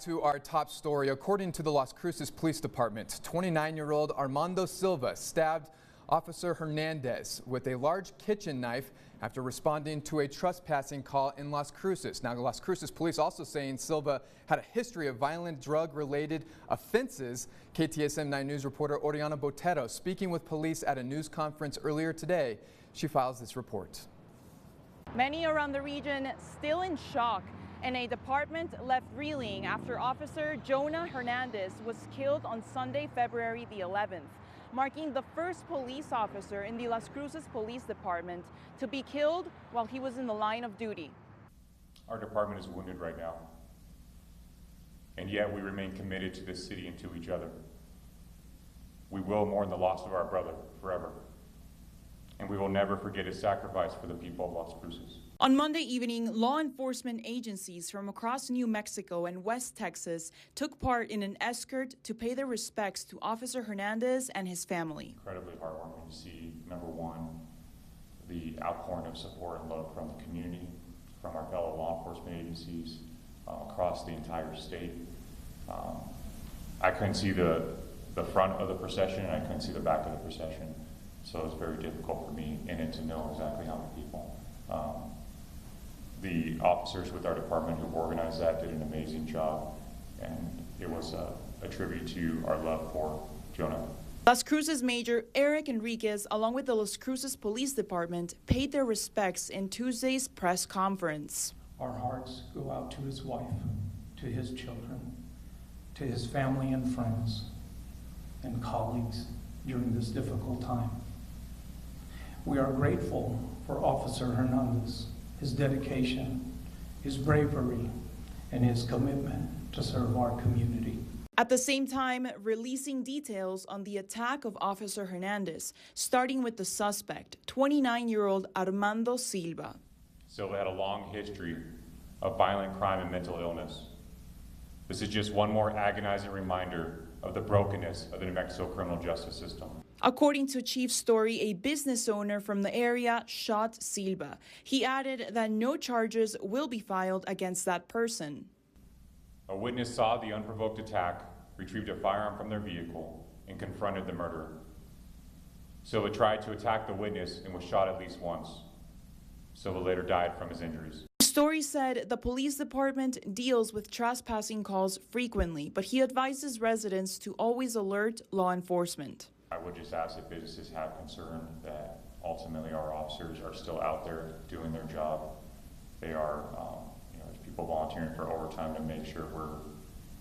to our top story. According to the Las Cruces Police Department, 29-year-old Armando Silva stabbed Officer Hernandez with a large kitchen knife after responding to a trespassing call in Las Cruces. Now, Las Cruces police also saying Silva had a history of violent drug-related offenses. KTSM 9 News reporter Oriana Botero speaking with police at a news conference earlier today. She files this report. Many around the region still in shock, and a department left reeling after Officer Jonah Hernandez was killed on Sunday, February the 11th, marking the first police officer in the Las Cruces Police Department to be killed while he was in the line of duty. Our department is wounded right now, and yet we remain committed to this city and to each other. We will mourn the loss of our brother forever, and we will never forget his sacrifice for the people of Las Cruces. On Monday evening, law enforcement agencies from across New Mexico and West Texas took part in an escort to pay their respects to Officer Hernandez and his family. Incredibly heartwarming to see, number one, the outpouring of support and love from the community, from our fellow law enforcement agencies across the entire state. I couldn't see the front of the procession, and I couldn't see the back of the procession, so it was very difficult for me in it to know exactly how many people. The officers with our department who organized that did an amazing job, and it was a tribute to our love for Jonah. Las Cruces Major Eric Enriquez, along with the Las Cruces Police Department, paid their respects in Tuesday's press conference. Our hearts go out to his wife, to his children, to his family and friends and colleagues during this difficult time. We are grateful for Officer Hernandez, his dedication, his bravery, and his commitment to serve our community. At the same time, releasing details on the attack of Officer Hernandez, starting with the suspect, 29-year-old Armando Silva. Silva had a long history of violent crime and mental illness. This is just one more agonizing reminder of the brokenness of the New Mexico criminal justice system. According to Chief Story, a business owner from the area shot Silva. He added that no charges will be filed against that person. A witness saw the unprovoked attack, retrieved a firearm from their vehicle, and confronted the murderer. Silva tried to attack the witness and was shot at least once. Silva later died from his injuries. Story said the police department deals with trespassing calls frequently, but he advises residents to always alert law enforcement. I would just ask if businesses have concern that ultimately our officers are still out there doing their job. They are, there's people volunteering for overtime to make sure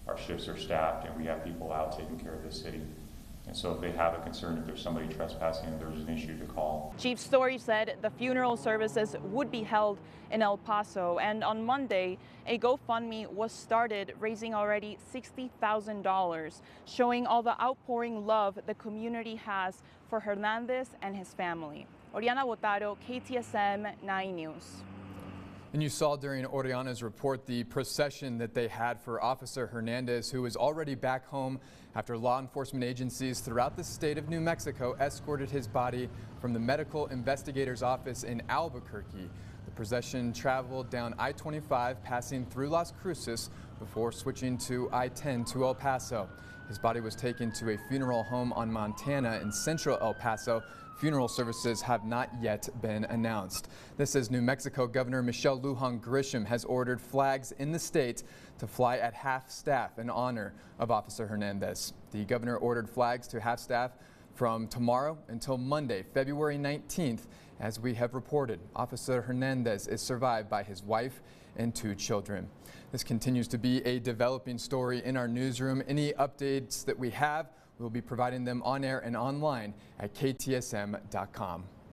our shifts are staffed and we have people out taking care of the city. And so if they have a concern, if there's somebody trespassing, if there's an issue to call. Chief Story said the funeral services would be held in El Paso, and on Monday, a GoFundMe was started, raising already $60,000, showing all the outpouring love the community has for Hernandez and his family. Oriana Botero, KTSM 9 News. And you saw during Oriana's report the procession that they had for Officer Hernandez, who is already back home after law enforcement agencies throughout the state of New Mexico escorted his body from the medical investigator's office in Albuquerque. The procession traveled down I-25, passing through Las Cruces before switching to I-10 to El Paso. His body was taken to a funeral home on Montana in central El Paso. Funeral services have not yet been announced. This is New Mexico Governor Michelle Lujan Grisham has ordered flags in the state to fly at half-staff in honor of Officer Hernandez. The governor ordered flags to half-staff from tomorrow until Monday, February 19th. As we have reported, Officer Hernandez is survived by his wife and 2 children. This continues to be a developing story in our newsroom. Any updates that we have, we'll be providing them on air and online at ktsm.com.